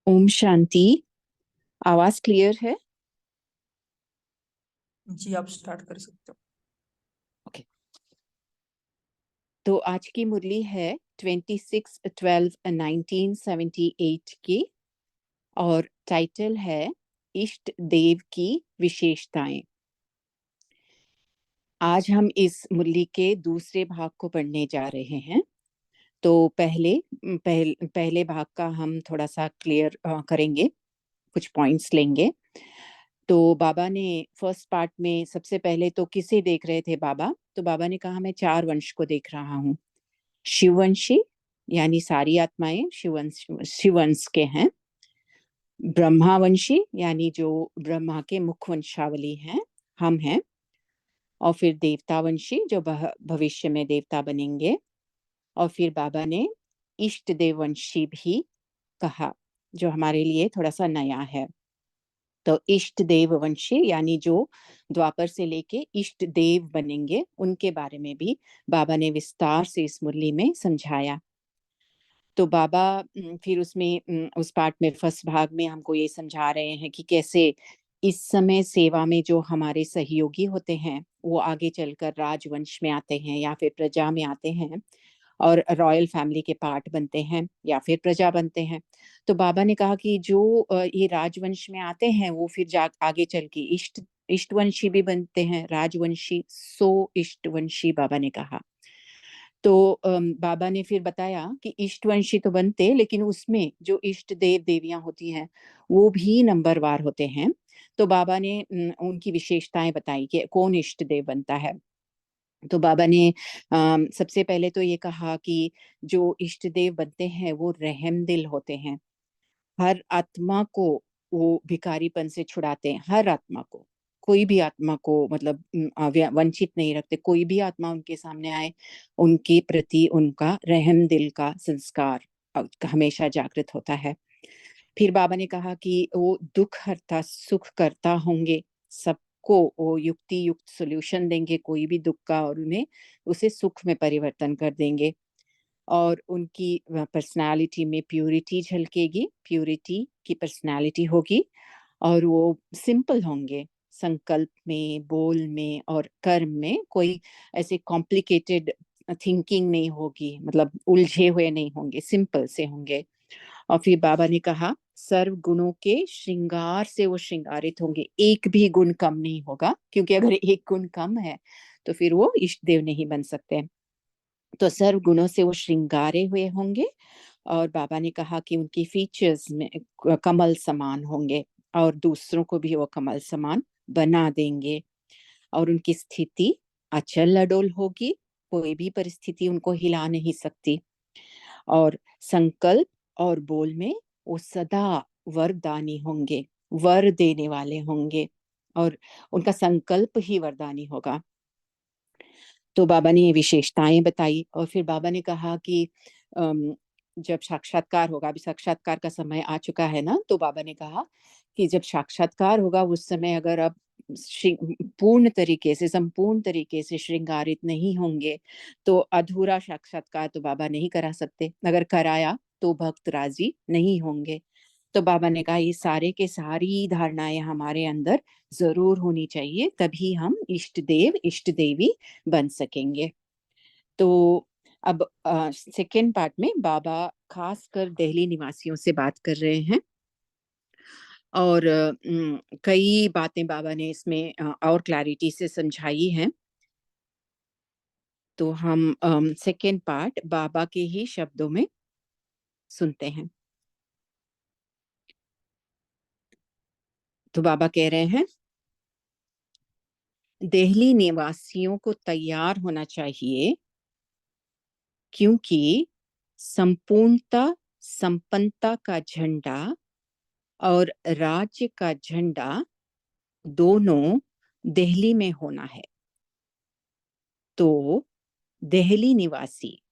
ओम शांति। आवाज क्लियर है? जी, आप स्टार्ट कर सकते हो। ओके। तो आज की मुरली है 26/12/1978 की और टाइटल है इष्ट देव की विशेषताएं। आज हम इस मुरली के दूसरे भाग को पढ़ने जा रहे हैं। तो पहले भाग का हम थोड़ा सा क्लियर करेंगे, कुछ पॉइंट्स लेंगे। तो बाबा ने फर्स्ट पार्ट में सबसे पहले तो किसे देख रहे थे बाबा? तो बाबा ने कहा मैं 4 वंश को देख रहा हूँ। शिववंशी यानी सारी आत्माएं शिववंश के हैं। ब्रह्मावंशी यानी जो ब्रह्मा के मुख वंशावली हैं, हम हैं। और फिर देवतावंशी जो भविष्य में देवता बनेंगे। और फिर बाबा ने इष्ट देववंशी भी कहा, जो हमारे लिए थोड़ा सा नया है। तो इष्ट देव वंशी यानी जो द्वापर से लेके इष्ट देव बनेंगे, उनके बारे में भी बाबा ने विस्तार से इस मुरली में समझाया। तो बाबा फिर उसमें उस पार्ट में फर्स्ट भाग में हमको ये समझा रहे हैं कि कैसे इस समय सेवा में जो हमारे सहयोगी होते हैं वो आगे चलकर राजवंश में आते हैं या फिर प्रजा में आते हैं और रॉयल फैमिली के पार्ट बनते हैं या फिर प्रजा बनते हैं। तो बाबा ने कहा कि जो ये राजवंश में आते हैं वो फिर जा आगे चल के इष्टवंशी भी बनते हैं, राजवंशी सो इष्टवंशी बाबा ने कहा। तो बाबा ने फिर बताया कि इष्टवंशी तो बनते, लेकिन उसमें जो इष्ट देव देवियां होती हैं वो भी नंबरवार होते हैं। तो बाबा ने उनकी विशेषताएं बताई कि कौन इष्ट देव बनता है। तो बाबा ने सबसे पहले तो ये कहा कि जो इष्ट देव बनते हैं वो रहम दिल होते हैं। हर आत्मा को वो भिखारीपन से छुड़ाते हैं, हर आत्मा को। कोई भी आत्मा को मतलब वंचित नहीं रखते। कोई भी आत्मा उनके सामने आए, उनके प्रति उनका रहम दिल का संस्कार हमेशा जागृत होता है। फिर बाबा ने कहा कि वो दुख हरता सुख करता होंगे, सबको वो युक्ति युक्त सोल्यूशन देंगे कोई भी दुख का, और उन्हें उसे सुख में परिवर्तन कर देंगे। और उनकी पर्सनालिटी में प्यूरिटी झलकेगी, प्यूरिटी की पर्सनालिटी होगी। और वो सिंपल होंगे, संकल्प में, बोल में और कर्म में कोई ऐसे कॉम्प्लिकेटेड थिंकिंग नहीं होगी, मतलब उलझे हुए नहीं होंगे, सिंपल से होंगे। और फिर बाबा ने कहा सर्व गुणों के श्रृंगार से वो श्रृंगारित होंगे, एक भी गुण कम नहीं होगा, क्योंकि अगर एक गुण कम है तो फिर वो इष्ट देव नहीं बन सकते। तो सर्व गुणों से वो श्रृंगारे हुए होंगे। और बाबा ने कहा कि उनकी फीचर्स में कमल समान होंगे और दूसरों को भी वो कमल समान बना देंगे। और उनकी स्थिति अचल अडोल होगी, कोई भी परिस्थिति उनको हिला नहीं सकती। और संकल्प और बोल में वो सदा वरदानी होंगे, वर देने वाले होंगे, और उनका संकल्प ही वरदानी होगा। तो बाबा ने ये विशेषताएं बताई। और फिर बाबा ने कहा कि जब साक्षात्कार होगा, अभी साक्षात्कार का समय आ चुका है ना, तो बाबा ने कहा कि जब साक्षात्कार होगा उस समय अगर आप पूर्ण तरीके से, संपूर्ण तरीके से श्रृंगारित नहीं होंगे तो अधूरा साक्षात्कार तो बाबा नहीं करा सकते। अगर कराया तो भक्त राजी नहीं होंगे। तो बाबा ने कहा ये सारे के सारी धारणाएं हमारे अंदर जरूर होनी चाहिए, तभी हम इष्ट देव इष्ट देवी बन सकेंगे। तो अब सेकेंड पार्ट में बाबा खासकर दिल्ली निवासियों से बात कर रहे हैं। और कई बातें बाबा ने इसमें और क्लैरिटी से समझाई हैं। तो हम सेकेंड पार्ट बाबा के ही शब्दों में सुनते हैं। तो बाबा कह रहे हैं दिल्ली निवासियों को तैयार होना चाहिए, क्योंकि संपूर्णता संपन्नता का झंडा और राज्य का झंडा दोनों दिल्ली में होना है। तो दिल्ली निवासी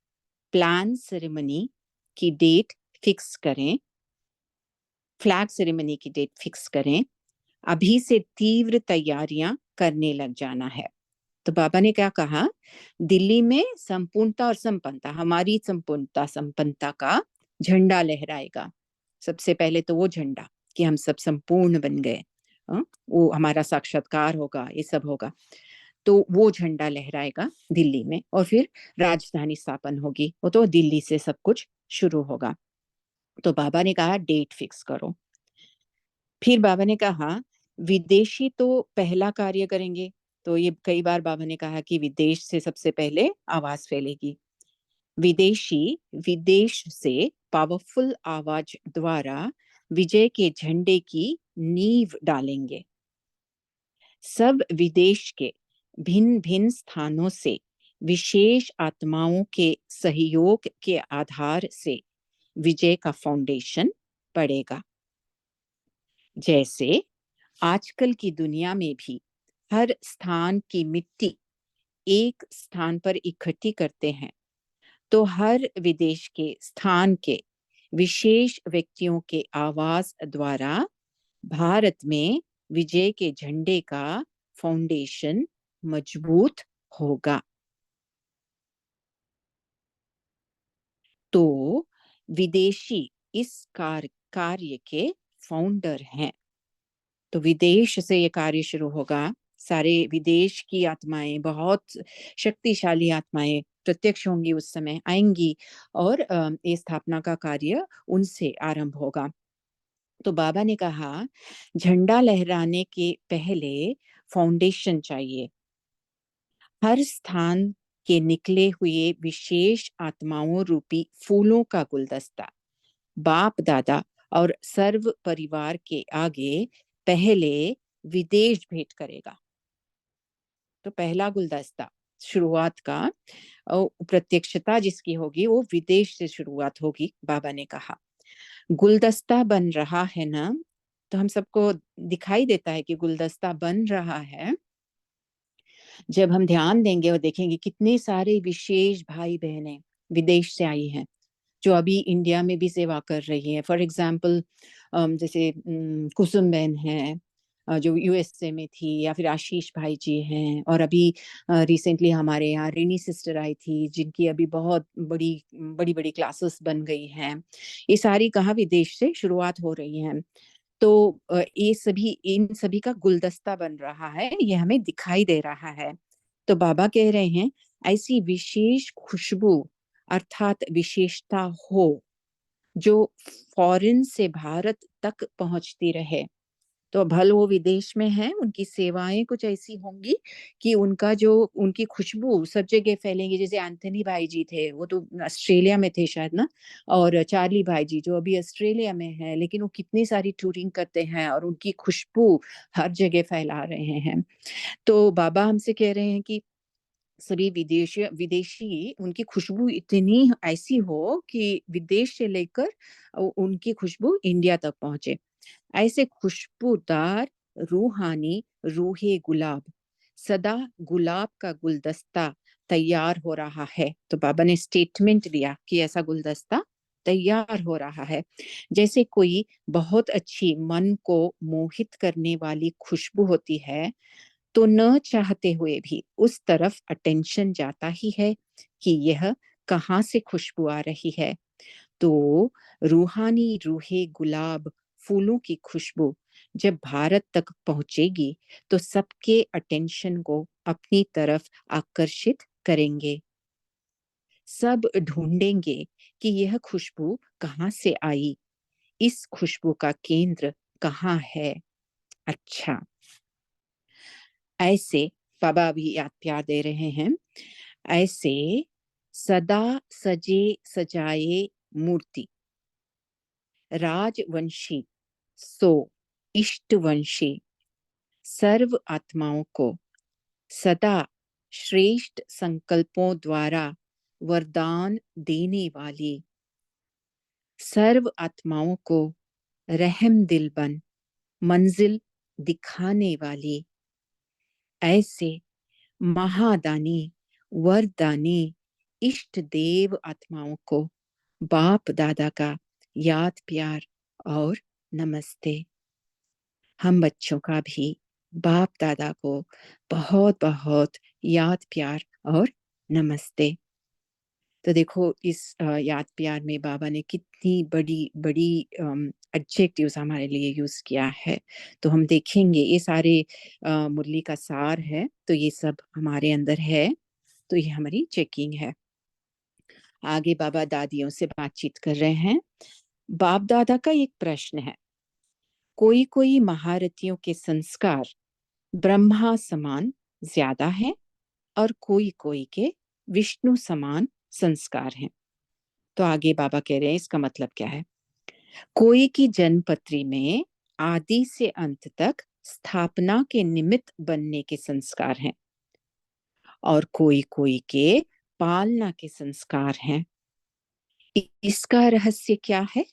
प्लान सेरेमनी की डेट फिक्स करें, फ्लैग सेरेमनी की डेट फिक्स करें, अभी से तीव्र तैयारियां करने लग जाना है। तो बाबा ने क्या कहा, दिल्ली में संपूर्णता और संपन्नता, हमारी संपूर्णता संपन्नता का झंडा लहराएगा। सबसे पहले तो वो झंडा कि हम सब संपूर्ण बन गए, वो हमारा साक्षात्कार होगा, ये सब होगा। तो वो झंडा लहराएगा दिल्ली में और फिर राजधानी स्थापन होगी, वो तो दिल्ली से सब कुछ शुरू होगा। तो बाबा ने कहा डेट फिक्स करो। फिर बाबा ने कहा विदेशी तो पहला कार्य करेंगे। तो ये कई बार बाबा ने कहा कि विदेश से सबसे पहले आवाज फैलेगी। विदेशी विदेश से पावरफुल आवाज द्वारा विजय के झंडे की नींव डालेंगे। सब विदेश के भिन्न भिन्न स्थानों से विशेष आत्माओं के सहयोग के आधार से विजय का फाउंडेशन पड़ेगा। जैसे आजकल की दुनिया में भी हर स्थान की मिट्टी एक स्थान पर इकट्ठी करते हैं, तो हर विदेश के स्थान के विशेष व्यक्तियों के आवाज द्वारा भारत में विजय के झंडे का फाउंडेशन मजबूत होगा। तो विदेशी इस कार्य के फाउंडर हैं। तो विदेश से ये कार्य शुरू होगा। सारे विदेश की आत्माएं, बहुत शक्तिशाली आत्माएं प्रत्यक्ष होंगी, उस समय आएंगी और ये स्थापना का कार्य उनसे आरंभ होगा। तो बाबा ने कहा झंडा लहराने के पहले फाउंडेशन चाहिए। हर स्थान के निकले हुए विशेष आत्माओं रूपी फूलों का गुलदस्ता बाप दादा और सर्व परिवार के आगे पहले विदेश भेंट करेगा। तो पहला गुलदस्ता शुरुआत का प्रत्यक्षता जिसकी होगी वो विदेश से शुरुआत होगी। बाबा ने कहा गुलदस्ता बन रहा है ना, तो हम सबको दिखाई देता है कि गुलदस्ता बन रहा है। जब हम ध्यान देंगे और देखेंगे कितने सारे विशेष भाई बहनें विदेश से आई हैं जो अभी इंडिया में भी सेवा कर रही है। फॉर एग्जाम्पल जैसे कुसुम बहन है जो यूएसए में थी, या फिर आशीष भाई जी हैं, और अभी रिसेंटली हमारे यहाँ रेनी सिस्टर आई थी जिनकी अभी बहुत बड़ी बड़ी बड़ी क्लासेस बन गई हैं। ये सारी कहाँ विदेश से शुरुआत हो रही हैं। तो ये सभी इन सभी का गुलदस्ता बन रहा है, ये हमें दिखाई दे रहा है। तो बाबा कह रहे हैं ऐसी विशेष खुशबू अर्थात विशेषता हो जो फॉरेन से भारत तक पहुंचती रहे। तो भल वो विदेश में है, उनकी सेवाएं कुछ ऐसी होंगी कि उनका जो उनकी खुशबू सब जगह फैलेंगी। जैसे एंथनी भाई जी थे, वो तो ऑस्ट्रेलिया में थे शायद ना, और चार्ली भाई जी जो अभी ऑस्ट्रेलिया में है, लेकिन वो कितनी सारी टूरिंग करते हैं और उनकी खुशबू हर जगह फैला रहे हैं। तो बाबा हमसे कह रहे हैं कि सभी विदेशी उनकी खुशबू इतनी ऐसी हो कि विदेश से लेकर उनकी खुशबू इंडिया तक पहुंचे। ऐसे खुशबूदार रूहानी रूहे गुलाब, सदा गुलाब का गुलदस्ता तैयार हो रहा है। तो बाबा ने स्टेटमेंट दिया कि ऐसा गुलदस्ता तैयार हो रहा है। जैसे कोई बहुत अच्छी मन को मोहित करने वाली खुशबू होती है, तो न चाहते हुए भी उस तरफ अटेंशन जाता ही है कि यह कहाँ से खुशबू आ रही है। तो रूहानी रूहे गुलाब फूलों की खुशबू जब भारत तक पहुंचेगी तो सबके अटेंशन को अपनी तरफ आकर्षित करेंगे। सब ढूंढेंगे कि यह खुशबू कहाँ से आई, इस खुशबू का केंद्र कहाँ है। अच्छा, ऐसे बाबा अभी याद प्यार दे रहे हैं। ऐसे सदा सजे सजाए मूर्ति राजवंशी सो इष्टवंशी सर्व आत्माओं को सदा श्रेष्ठ संकल्पों द्वारा वरदान देने वाली, सर्व आत्माओं को रहम दिल बन मंजिल दिखाने वाली, ऐसे महादानी वरदानी इष्ट देव आत्माओं को बाप दादा का याद प्यार और नमस्ते। हम बच्चों का भी बाप दादा को बहुत बहुत याद प्यार और नमस्ते। तो देखो इस याद प्यार में बाबा ने कितनी बड़ी बड़ी एडजेक्टिव्स हमारे लिए यूज किया है। तो हम देखेंगे ये सारे मुरली का सार है, तो ये सब हमारे अंदर है। तो ये हमारी चेकिंग है। आगे बाबा दादियों से बातचीत कर रहे हैं। बाप दादा का एक प्रश्न है, कोई कोई महारथियों के संस्कार ब्रह्मा समान ज्यादा है और कोई कोई के विष्णु समान संस्कार हैं। तो आगे बाबा कह रहे हैं इसका मतलब क्या है। कोई की जन्मपत्री में आदि से अंत तक स्थापना के निमित्त बनने के संस्कार हैं और कोई कोई के पालना के संस्कार हैं। इसका रहस्य क्या है?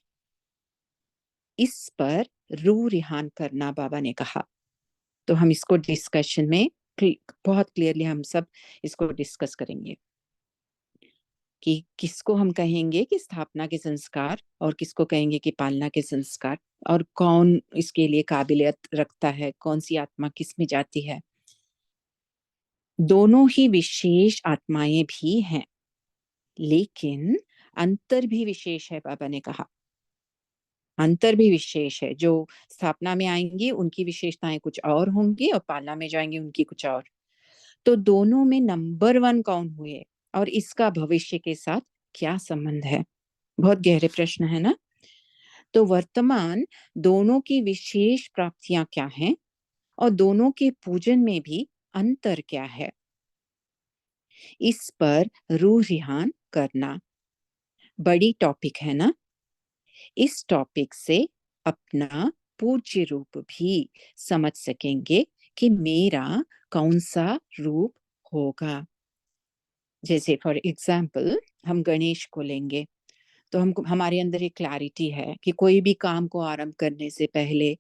इस पर रूह रिहान करना बाबा ने कहा। तो हम इसको डिस्कशन में बहुत क्लियरली हम सब इसको डिस्कस करेंगे कि किसको हम कहेंगे कि स्थापना के संस्कार और किसको कहेंगे कि पालना के संस्कार, और कौन इसके लिए काबिलियत रखता है, कौन सी आत्मा किस में जाती है। दोनों ही विशेष आत्माएं भी हैं, लेकिन अंतर भी विशेष है। बाबा ने कहा अंतर भी विशेष है। जो स्थापना में आएंगी उनकी विशेषताएं कुछ और होंगी और पालना में जाएंगे उनकी कुछ और। तो दोनों में नंबर वन कौन हुए और इसका भविष्य के साथ क्या संबंध है? बहुत गहरे प्रश्न है ना। तो वर्तमान दोनों की विशेष प्राप्तियां क्या हैं और दोनों के पूजन में भी अंतर क्या है, इस पर रूह रिहान करना बड़ी टॉपिक है ना। इस टॉपिक से अपना पूज्य रूप भी समझ सकेंगे कि मेरा कौन सा रूप होगा। जैसे फॉर एग्जाम्पल हम गणेश को लेंगे, तो हमको हमारे अंदर एक क्लैरिटी है कि कोई भी काम को आरंभ करने से पहले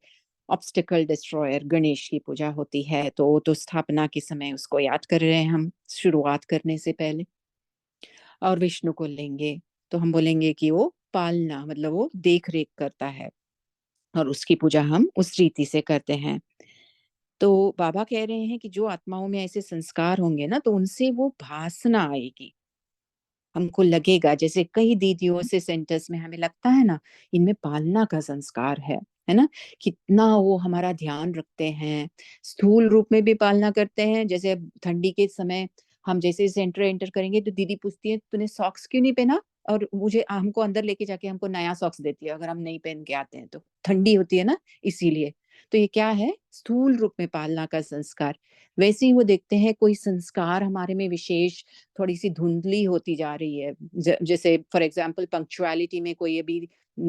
ऑब्स्टिकल डिस्ट्रॉयर गणेश की पूजा होती है। तो वो तो स्थापना के समय उसको याद कर रहे हैं हम शुरुआत करने से पहले। और विष्णु को लेंगे तो हम बोलेंगे कि वो पालना मतलब वो देख रेख करता है और उसकी पूजा हम उस रीति से करते हैं। तो बाबा कह रहे हैं कि जो आत्माओं में ऐसे संस्कार होंगे ना, तो उनसे वो भासना आएगी। हमको लगेगा जैसे कई दीदियों से सेंटर्स में हमें लगता है ना, इनमें पालना का संस्कार है ना। कितना वो हमारा ध्यान रखते हैं, स्थूल रूप में भी पालना करते हैं। जैसे अब ठंडी के समय हम जैसे सेंटर एंटर करेंगे तो दीदी पूछती है तूने सॉक्स क्यों नहीं पहना, और मुझे हमको अंदर लेके जाके हमको नया सॉक्स देती है अगर हम नहीं पहन के आते हैं तो। ठंडी होती है ना, इसीलिए। तो ये क्या है? स्थूल रूप में पालना का संस्कार। वैसे ही वो देखते हैं कोई संस्कार हमारे में विशेष थोड़ी सी धुंधली होती जा रही है। जैसे फॉर एग्जांपल पंक्चुअलिटी में कोई अभी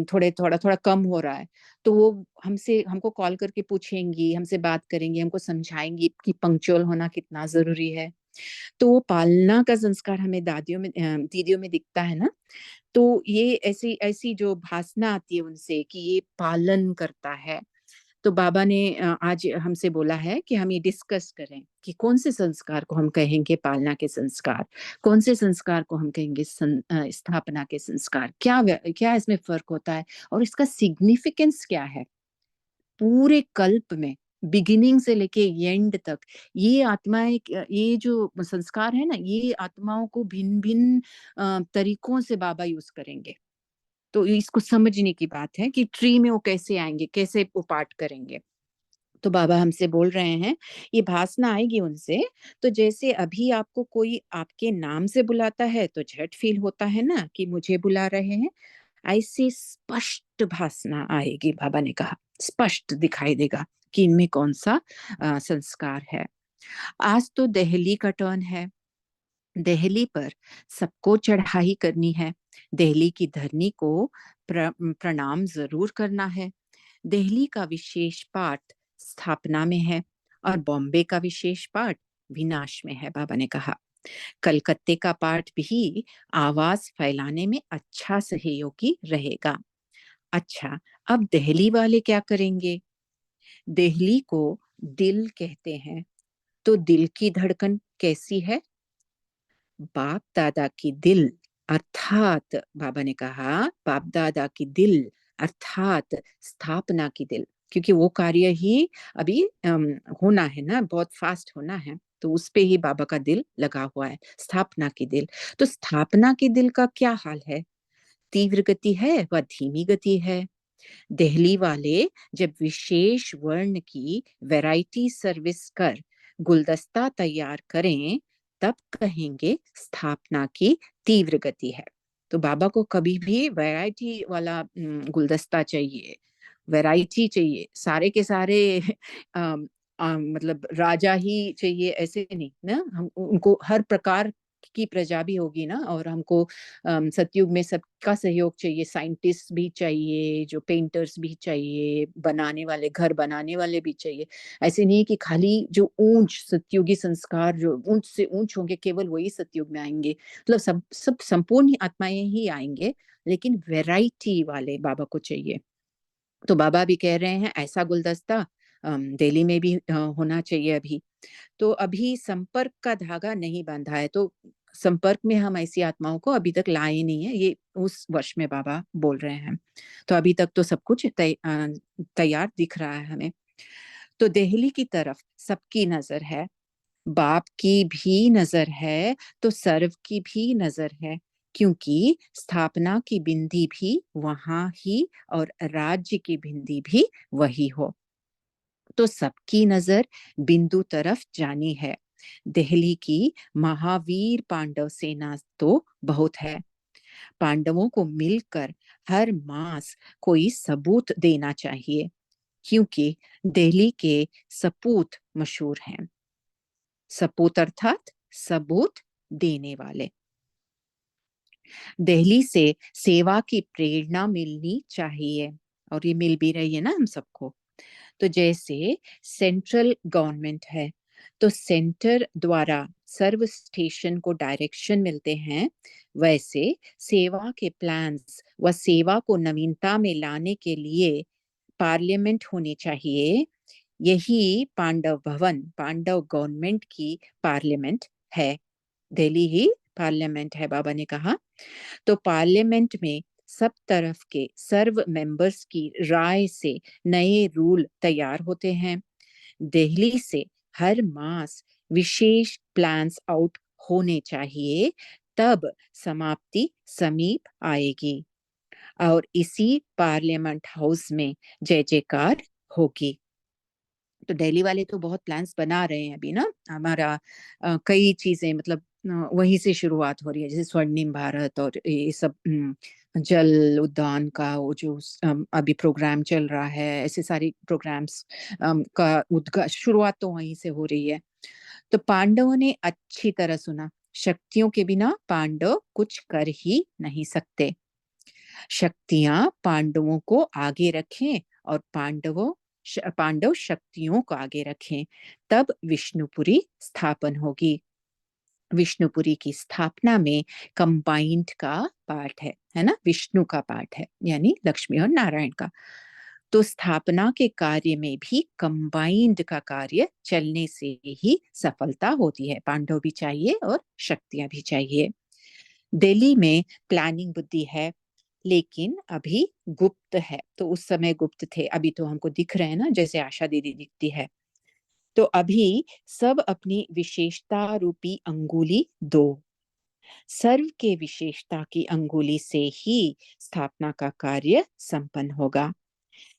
थोड़ा थोड़ा कम हो रहा है, तो वो हमसे हमको कॉल करके पूछेंगी, हमसे बात करेंगी, हमको समझाएंगी कि पंक्चुअल होना कितना जरूरी है। तो वो पालना का संस्कार हमें दादियों में दीदियों में दिखता है ना। तो ये ऐसी ऐसी जो भासना आती है उनसे कि ये पालन करता है। तो बाबा ने आज हमसे बोला है कि हम ये डिस्कस करें कि कौन से संस्कार को हम कहेंगे पालना के संस्कार, कौन से संस्कार को हम कहेंगे स्थापना के संस्कार। क्या इसमें फर्क होता है और इसका सिग्निफिकेंस क्या है पूरे कल्प में, बिगिनिंग से लेके एंड तक। ये आत्माएं ये जो संस्कार है ना, ये आत्माओं को भिन्न भिन्न तरीकों से बाबा यूज करेंगे। तो इसको समझने की बात है कि ट्री में वो कैसे आएंगे, कैसे वो पार्ट करेंगे। तो बाबा हमसे बोल रहे हैं ये भासना आएगी उनसे। तो जैसे अभी आपको कोई आपके नाम से बुलाता है तो झट फील होता है ना कि मुझे बुला रहे हैं, ऐसी स्पष्ट भासना आएगी। बाबा ने कहा स्पष्ट दिखाई देगा कि इनमें कौन सा संस्कार है। आज तो दिल्ली का टर्न है। दिल्ली पर सबको चढ़ाई करनी है। दिल्ली की धरनी को प्रणाम जरूर करना है। दिल्ली का विशेष पाठ स्थापना में है और बॉम्बे का विशेष पाठ विनाश में है। बाबा ने कहा कलकत्ते का पाठ भी आवाज फैलाने में अच्छा सहयोगी रहेगा। अच्छा, अब दिल्ली वाले क्या करेंगे? दिल्ली को दिल कहते हैं, तो दिल की धड़कन कैसी है? बाप दादा की दिल अर्थात, बाबा ने कहा बाप दादा की दिल अर्थात स्थापना की दिल, क्योंकि वो कार्य ही अभी होना है ना, बहुत फास्ट होना है। तो उस पे ही बाबा का दिल लगा हुआ है, स्थापना की दिल। तो स्थापना की दिल का क्या हाल है? तीव्र गति है व धीमी गति है। दिल्ली वाले जब विशेष वर्ण की वैरायटी सर्विस कर गुलदस्ता तैयार करें, तब कहेंगे स्थापना की तीव्र गति है। तो बाबा को कभी भी वैरायटी वाला गुलदस्ता चाहिए, वैरायटी चाहिए, सारे के सारे अम, मतलब राजा ही चाहिए ऐसे नहीं ना। हम उनको हर प्रकार की प्रजा भी होगी ना, और हमको सतयुग में सबका सहयोग चाहिए, साइंटिस्ट भी चाहिए, जो पेंटर्स भी चाहिए, बनाने वाले, घर बनाने वाले भी चाहिए। ऐसे नहीं कि खाली जो ऊंच सतयुगी संस्कार जो ऊंच से ऊंच होंगे केवल वही सतयुग में आएंगे, मतलब सब सब संपूर्ण आत्माएं ही आएंगे, लेकिन वैरायटी वाले बाबा को चाहिए। तो बाबा भी कह रहे हैं ऐसा गुलदस्ता दिल्ली में भी होना चाहिए अभी। तो अभी संपर्क का धागा नहीं बांधा है, तो संपर्क में हम ऐसी आत्माओं को अभी तक लाए नहीं है, ये उस वर्ष में बाबा बोल रहे हैं। तो अभी तक तो सब कुछ तैयार दिख रहा है हमें। तो दिल्ली की तरफ सबकी नजर है, बाप की भी नजर है, तो सर्व की भी नजर है, क्योंकि स्थापना की बिंदी भी वहां ही और राज्य की बिंदी भी वही हो। तो सबकी नजर बिंदु तरफ जानी है। दिल्ली की महावीर पांडव सेना तो बहुत है। पांडवों को मिलकर हर मास कोई सबूत देना चाहिए, क्योंकि दिल्ली के सपूत मशहूर हैं। सपूत अर्थात सबूत देने वाले। दिल्ली से सेवा की प्रेरणा मिलनी चाहिए, और ये मिल भी रही है ना हम सबको। तो जैसे सेंट्रल गवर्नमेंट है, तो सेंटर द्वारा सर्व स्टेशन को डायरेक्शन मिलते हैं, वैसे सेवा के प्लान्स व सेवा को नवीनता में लाने के लिए पार्लियामेंट होनी चाहिए। यही पांडव भवन, पांडव गवर्नमेंट की पार्लियामेंट है। दिल्ली ही पार्लियामेंट है, बाबा ने कहा। तो पार्लियामेंट में सब तरफ के सर्व मेंबर्स की राय से नए रूल तैयार होते हैं। दिल्ली से हर मास विशेष प्लान्स आउट होने चाहिए, तब समाप्ति समीप आएगी और इसी पार्लियामेंट हाउस में जय जयकार होगी। तो दिल्ली वाले तो बहुत प्लान्स बना रहे हैं अभी ना, हमारा कई चीजें, मतलब वहीं से शुरुआत हो रही है, जैसे स्वर्णिम भारत और ये सब जल उद्यान का वो जो अभी प्रोग्राम चल रहा है, ऐसे सारी प्रोग्राम्स का उद्घाटन शुरुआत तो वहीं से हो रही है। तो पांडवों ने अच्छी तरह सुना, शक्तियों के बिना पांडव कुछ कर ही नहीं सकते। शक्तियां पांडवों को आगे रखें और पांडव शक्तियों को आगे रखें, तब विष्णुपुरी स्थापन होगी। विष्णुपुरी की स्थापना में कंबाइंड का पार्ट है ना, विष्णु का पार्ट है, यानी लक्ष्मी और नारायण का। तो स्थापना के कार्य में भी कंबाइंड का कार्य चलने से ही सफलता होती है। पांडव भी चाहिए और शक्तियां भी चाहिए। दिल्ली में प्लानिंग बुद्धि है, लेकिन अभी गुप्त है। तो उस समय गुप्त थे, अभी तो हमको दिख रहे हैं ना, जैसे आशा दीदी दिखती है। तो अभी सब अपनी विशेषता रूपी अंगुली दो। सर्व के विशेषता की अंगुली से ही स्थापना का कार्य संपन्न होगा।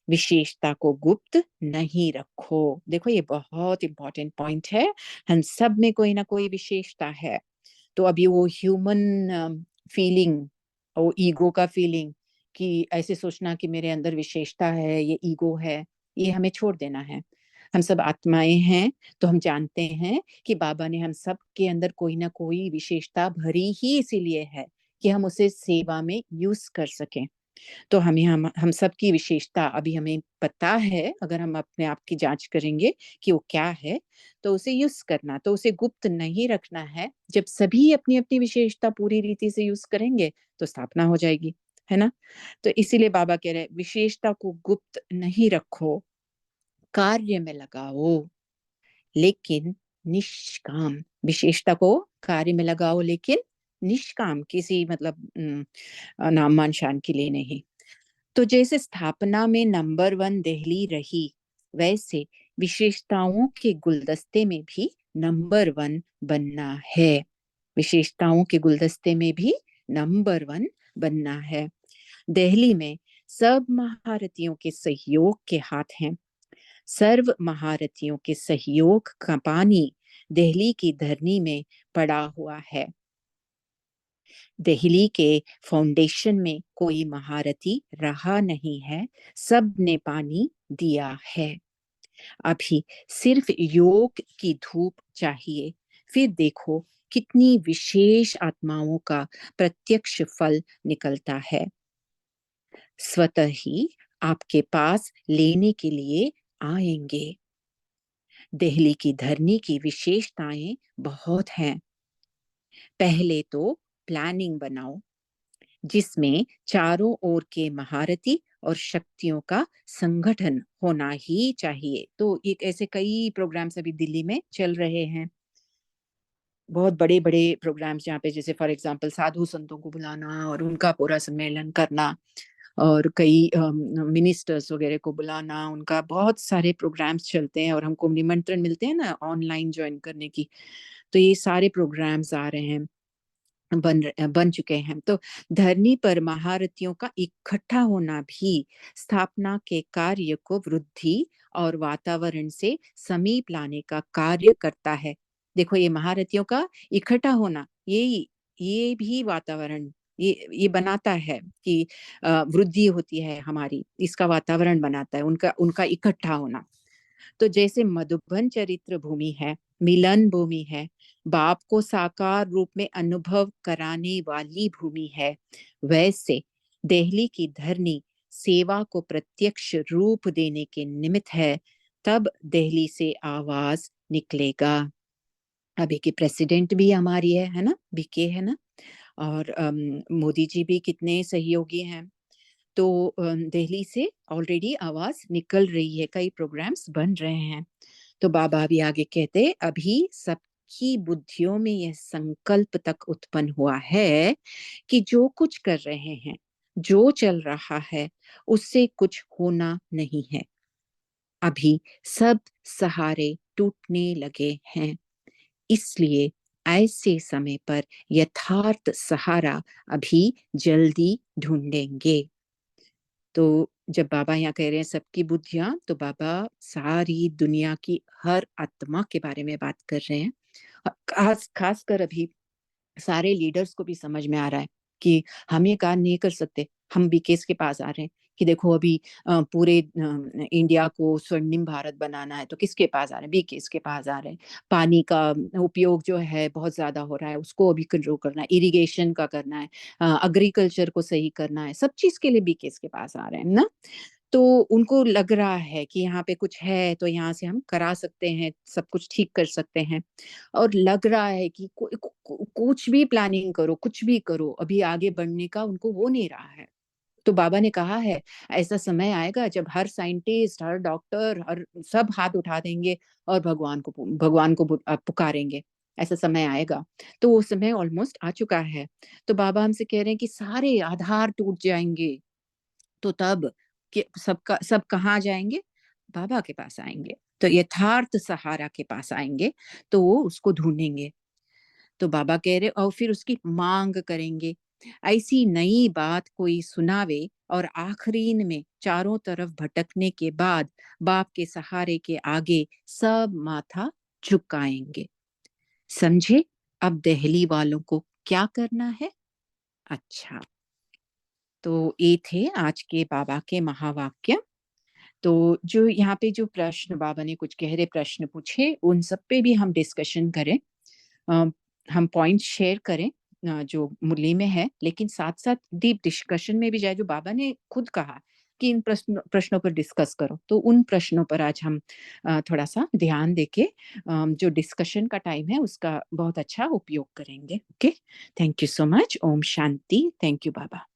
विशेषता को गुप्त नहीं रखो। देखो ये बहुत इंपॉर्टेंट पॉइंट है। हम सब में कोई ना कोई विशेषता है। तो अभी वो ह्यूमन फीलिंग, वो ईगो का फीलिंग, कि ऐसे सोचना कि मेरे अंदर विशेषता है, ये ईगो है, ये हमें छोड़ देना है। हम सब आत्माएं हैं, तो हम जानते हैं कि बाबा ने हम सब के अंदर कोई ना कोई विशेषता भरी ही इसीलिए है कि हम उसे सेवा में यूज कर सकें। तो हम सब की विशेषता अभी हमें पता है, अगर हम अपने आप की जांच करेंगे कि वो क्या है, तो उसे यूज करना, तो उसे गुप्त नहीं रखना है। जब सभी अपनी अपनी विशेषता पूरी रीति से यूज करेंगे, तो स्थापना हो जाएगी, है ना। तो इसीलिए बाबा कह रहे हैं विशेषता को गुप्त नहीं रखो, कार्य में लगाओ, लेकिन निष्काम। विशेषता को कार्य में लगाओ, लेकिन निष्काम, किसी मतलब नाम मान शान के लिए नहीं। तो जैसे स्थापना में नंबर 1 दिल्ली रही, वैसे विशेषताओं के गुलदस्ते में भी नंबर वन बनना है। विशेषताओं के गुलदस्ते में भी नंबर वन बनना है। दिल्ली में सब महारथियों के सहयोग के हाथ हैं। सर्व महारथियों के सहयोग का पानी दिल्ली की धरनी में पड़ा हुआ है। दिल्ली के फाउंडेशन में कोई महारथी रहा नहीं है, सब ने पानी दिया है। अभी सिर्फ योग की धूप चाहिए, फिर देखो कितनी विशेष आत्माओं का प्रत्यक्ष फल निकलता है। स्वतः ही आपके पास लेने के लिए आएंगे। दिल्ली की धरनी की विशेषताएं बहुत हैं। पहले तो प्लानिंग बनाओ, जिसमें चारों ओर के महारथी और शक्तियों का संगठन होना ही चाहिए। तो एक ऐसे कई प्रोग्राम्स अभी दिल्ली में चल रहे हैं, बहुत बड़े बड़े प्रोग्राम्स, जहाँ पे जैसे फॉर एग्जांपल साधु संतों को बुलाना और उनका पूरा सम्मेलन करना, और कई मिनिस्टर्स वगैरह को बुलाना, उनका बहुत सारे प्रोग्राम्स चलते हैं और हमको निमंत्रण मिलते हैं ना ऑनलाइन ज्वाइन करने की। तो ये सारे प्रोग्राम्स आ रहे हैं, बन चुके हैं। तो धरनी पर महारथियों का इकट्ठा होना भी स्थापना के कार्य को वृद्धि और वातावरण से समीप लाने का कार्य करता है। देखो ये महारथियों का इकट्ठा होना, ये भी वातावरण, ये बनाता है कि वृद्धि होती है हमारी, इसका वातावरण बनाता है उनका उनका इकट्ठा होना। तो जैसे मधुबन चरित्र भूमि है, मिलन भूमि है, बाप को साकार रूप में अनुभव कराने वाली भूमि है, वैसे दिल्ली की धरनी सेवा को प्रत्यक्ष रूप देने के निमित्त है। तब दिल्ली से आवाज निकलेगा। अभी की प्रेसिडेंट भी हमारी है ना, बीके है ना, और मोदी जी भी कितने सहयोगी हैं। तो दिल्ली से ऑलरेडी आवाज निकल रही है, कई प्रोग्राम्स बन रहे हैं। तो बाबा भी आगे कहते, अभी सबकी बुद्धियों में यह संकल्प तक उत्पन्न हुआ है कि जो कुछ कर रहे हैं, जो चल रहा है, उससे कुछ होना नहीं है। अभी सब सहारे टूटने लगे हैं, इसलिए ऐसे समय पर यथार्थ सहारा अभी जल्दी ढूंढेंगे। तो जब बाबा यहाँ कह रहे हैं सबकी बुद्धियां, तो बाबा सारी दुनिया की हर आत्मा के बारे में बात कर रहे हैं। खास खास कर अभी सारे लीडर्स को भी समझ में आ रहा है कि हम ये काम नहीं कर सकते। हम बीकेस के पास आ रहे हैं कि देखो अभी पूरे इंडिया को स्वर्णिम भारत बनाना है, तो किसके पास आ रहे हैं? बीकेस के पास आ रहे हैं। पानी का उपयोग जो है बहुत ज्यादा हो रहा है, उसको अभी कंट्रोल करना है, इरिगेशन का करना है, एग्रीकल्चर को सही करना है, सब चीज के लिए बीकेस के पास आ रहे हैं ना। तो उनको लग रहा है कि यहाँ पे कुछ है, तो यहाँ से हम करा सकते हैं, सब कुछ ठीक कर सकते हैं। और लग रहा है कि कुछ भी प्लानिंग करो, कुछ भी करो, अभी आगे बढ़ने का उनको वो नहीं रहा है। तो बाबा ने कहा है ऐसा समय आएगा जब हर साइंटिस्ट, हर डॉक्टर, हर सब हाथ उठा देंगे और भगवान को पुकारेंगे। ऐसा समय आएगा। तो वो समय ऑलमोस्ट आ चुका है। तो बाबा हमसे कह रहे हैं कि सारे आधार टूट जाएंगे, तो तब सब कहाँ जाएंगे? बाबा के पास आएंगे। तो यथार्थ सहारा के पास आएंगे, तो वो उसको ढूंढेंगे। तो बाबा कह रहे और फिर उसकी मांग करेंगे। ऐसी नई बात कोई सुनावे और आखरीन में चारों तरफ भटकने के बाद बाप के सहारे के आगे सब माथा झुकाएंगे। समझे अब दिल्ली वालों को क्या करना है? अच्छा, तो ये थे आज के बाबा के महावाक्य। तो जो यहाँ पे जो प्रश्न बाबा ने कुछ गहरे प्रश्न पूछे, उन सब पे भी हम डिस्कशन करें, अ, हम पॉइंट शेयर करें जो मुरली में है, लेकिन साथ साथ डीप डिस्कशन में भी जाए। जो बाबा ने खुद कहा कि इन प्रश्नों पर डिस्कस करो, तो उन प्रश्नों पर आज हम थोड़ा सा ध्यान देके जो डिस्कशन का टाइम है उसका बहुत अच्छा उपयोग करेंगे। Okay, thank you so much. ओम शांति। थैंक यू बाबा।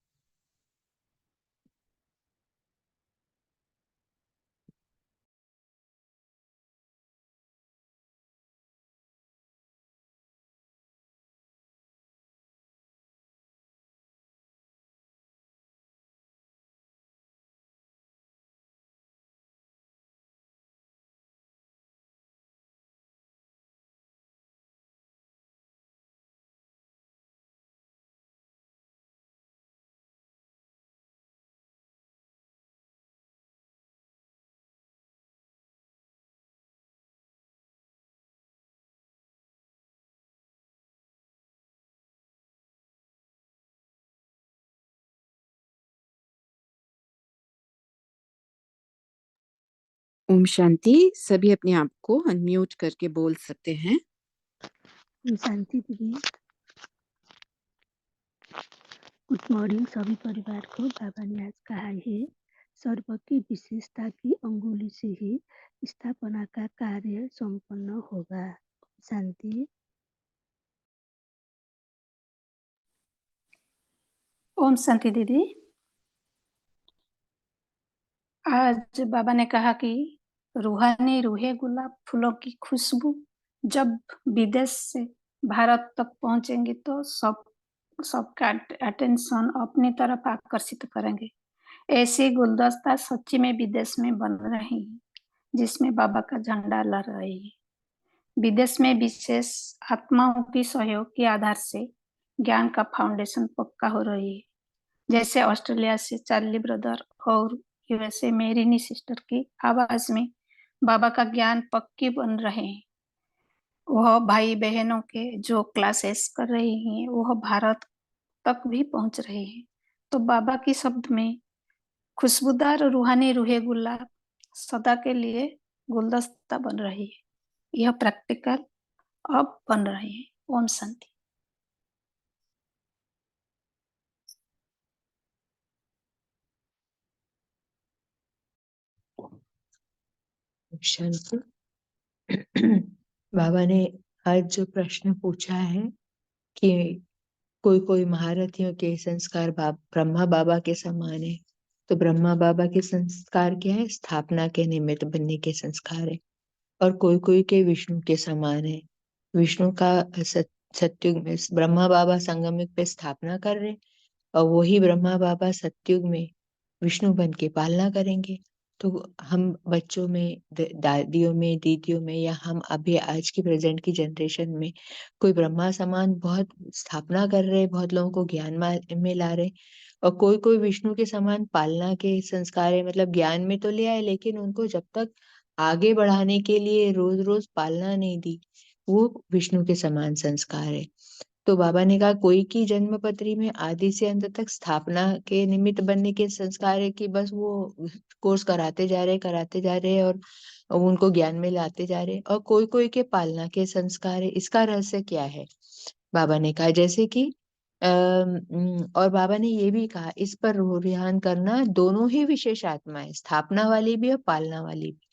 ओम शांति। सभी अपने आप को अनम्यूट करके बोल सकते हैं। ओम शांति दीदी। गुड मॉर्निंग सभी परिवार को। बाबा ने आज कहा है सर्व की विशेषता की अंगुली से ही स्थापना का कार्य संपन्न होगा। शांति। ओम शांति दीदी। आज बाबा ने कहा कि रूहानी रूहे गुलाब फूलों की खुशबू जब विदेश से भारत तक पहुंचेंगे तो सबका अटेंशन अपनी तरफ आकर्षित करेंगे। ऐसे गुलदस्ता सच्ची में विदेश में बन रही है जिसमें बाबा का झंडा लहर रही है। विदेश में विशेष आत्माओं की सहयोग के आधार से ज्ञान का फाउंडेशन पक्का हो रही है। जैसे ऑस्ट्रेलिया से चार्ली ब्रदर और यूएसए में रिनी सिस्टर की आवाज में बाबा का ज्ञान पक्की बन रहे हैं। वह भाई बहनों के जो क्लासेस कर रही हैं वह भारत तक भी पहुंच रहे हैं। तो बाबा की शब्द में खुशबूदार रूहानी रूहे गुलाब सदा के लिए गुलदस्ता बन रही है। यह प्रैक्टिकल अब बन रहे हैं। ओम शांति। शांति। बाबा ने आज जो प्रश्न पूछा है कि कोई महारथियों के संस्कार ब्रह्मा बाबा के समान है, तो ब्रह्मा बाबा के संस्कार क्या है? स्थापना के निमित्त बनने के संस्कार है। और कोई के विष्णु के समान है। विष्णु का सत्युग में ब्रह्मा बाबा संगम युग पे स्थापना कर रहे, और वही ब्रह्मा बाबा सत्युग में विष्णु बन के पालना करेंगे। तो हम बच्चों में, दादियों में, दीदियों में, या हम अभी आज की प्रेजेंट की जनरेशन में कोई ब्रह्मा समान बहुत स्थापना कर रहे, बहुत लोगों को ज्ञान में ला रहे, और कोई विष्णु के समान पालना के संस्कार है। मतलब ज्ञान में तो ले आए, लेकिन उनको जब तक आगे बढ़ाने के लिए रोज रोज पालना नहीं दी, वो विष्णु के समान संस्कार है। तो बाबा ने कहा कोई की जन्म पत्री में आदि से अंत तक स्थापना के निमित्त बनने के संस्कार है कि बस वो कोर्स कराते जा रहे और उनको ज्ञान में लाते जा रहे, और कोई के पालना के संस्कार है। इसका रहस्य क्या है? बाबा ने कहा जैसे कि और बाबा ने ये भी कहा इस पर रुझान करना, दोनों ही विशेष आत्मा है, स्थापना वाली भी और पालना वाली भी,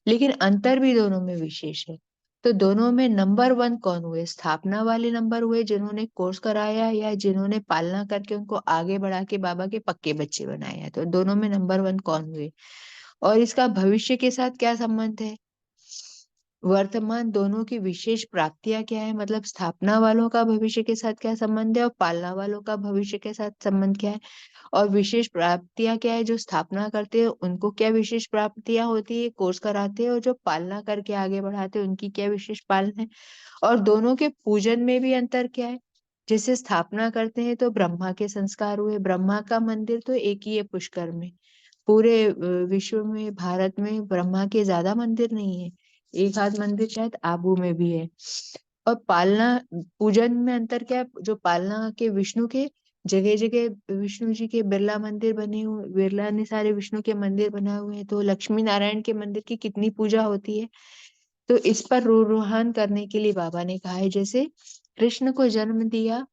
लेकिन अंतर भी दोनों में विशेष है। तो दोनों में नंबर 1 कौन हुए? स्थापना वाले नंबर हुए जिन्होंने कोर्स कराया या जिन्होंने पालना करके उनको आगे बढ़ा के बाबा के पक्के बच्चे बनाया। तो दोनों में नंबर 1 कौन हुए? और इसका भविष्य के साथ क्या संबंध है? वर्तमान दोनों की विशेष प्राप्तियां क्या है? मतलब स्थापना वालों का भविष्य के साथ क्या संबंध है और पालना वालों का भविष्य के साथ संबंध क्या है? और विशेष प्राप्तियां क्या है? जो स्थापना करते हैं उनको क्या विशेष प्राप्तियां होती है, कोर्स कराते हैं, और जो पालना करके आगे बढ़ाते हैं उनकी क्या विशेष पालन है? और दोनों के पूजन में भी अंतर क्या है? जैसे स्थापना करते हैं तो ब्रह्मा के संस्कार हुए। ब्रह्मा का मंदिर तो एक ही है पुष्कर में। पूरे विश्व में, भारत में ब्रह्मा के ज्यादा मंदिर नहीं है, एक आध मंदिर शायद आबू में भी है। और पालना पूजन में अंतर क्या है? जो पालना के विष्णु के जगह जगह विष्णु जी के बिरला मंदिर बने हुए, बिरला ने सारे विष्णु के मंदिर बनाए हुए हैं, तो लक्ष्मी नारायण के मंदिर की कितनी पूजा होती है। तो इस पर रूहान करने के लिए बाबा ने कहा है जैसे कृष्ण को जन्म दिया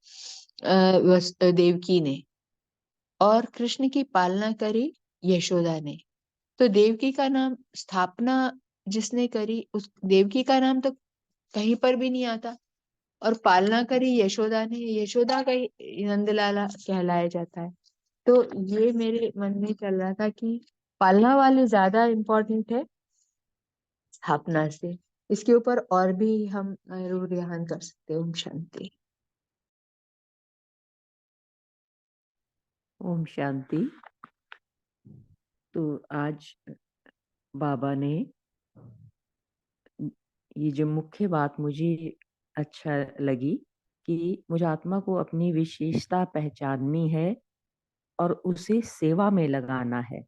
देवकी ने, और कृष्ण की पालना करी यशोदा ने। तो देवकी का नाम स्थापना जिसने करी उस देवकी का नाम तो कहीं पर भी नहीं आता, और पालना करी यशोदा ने, यशोदा का ही नंदलाला कहलाया जाता है। तो ये मेरे मन में चल रहा था कि पालना वाले ज्यादा इम्पोर्टेंट है स्थापना से। इसके ऊपर और भी हम रूढ़ियान कर सकते हैं। ओम शांति। ओम शांति। तो आज बाबा ने ये जो मुख्य बात मुझे अच्छा लगी कि मुझे आत्मा को अपनी विशेषता पहचाननी है और उसे सेवा में लगाना है।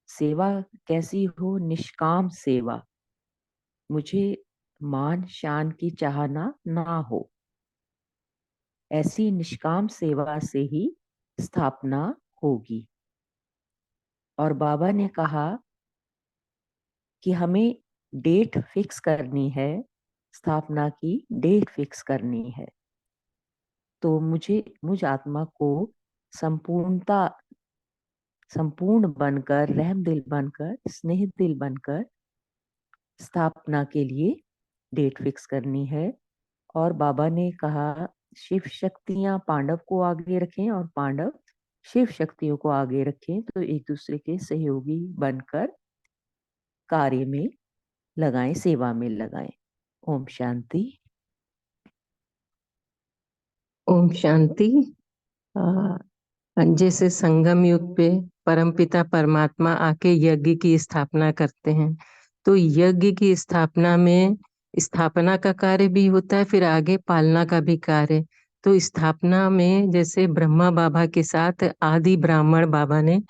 सेवा कैसी हो? निष्काम सेवा। मुझे मान शान की चाहना ना हो। ऐसी निष्काम सेवा से ही स्थापना होगी। और बाबा ने कहा कि हमें डेट फिक्स करनी है, स्थापना की डेट फिक्स करनी है। तो मुझ आत्मा को संपूर्ण बनकर, रहम दिल बनकर, स्नेह दिल बनकर स्थापना के लिए डेट फिक्स करनी है। और बाबा ने कहा शिव शक्तियां पांडव को आगे रखें और पांडव शिव शक्तियों को आगे रखें, तो एक दूसरे के सहयोगी बनकर कार्य में लगाएं, सेवा में लगाएं। ओम शांति। ओम शांति। जैसे संगम युग पे परमपिता परमात्मा आके यज्ञ की स्थापना करते हैं, तो यज्ञ की स्थापना में स्थापना का कार्य भी होता है, फिर आगे पालना का भी कार्य। तो स्थापना में जैसे ब्रह्मा बाबा के साथ आदि ब्राह्मण बाबा ने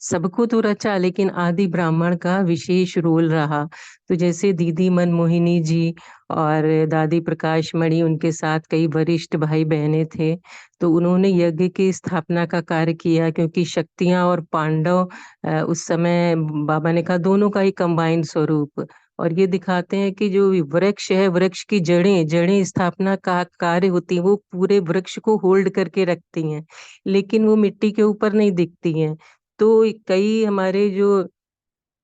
सबको तो रचा, लेकिन आदि ब्राह्मण का विशेष रोल रहा। तो जैसे दीदी मनमोहिनी जी और दादी प्रकाश मणि, उनके साथ कई वरिष्ठ भाई बहनें थे, तो उन्होंने यज्ञ की स्थापना का कार्य किया, क्योंकि शक्तियां और पांडव उस समय बाबा ने कहा दोनों का ही कंबाइंड स्वरूप। और ये दिखाते हैं कि जो वृक्ष है, वृक्ष की जड़ें स्थापना का कार्य होती है, वो पूरे वृक्ष को होल्ड करके रखती हैं, लेकिन वो मिट्टी के ऊपर नहीं दिखती हैं। तो कई हमारे जो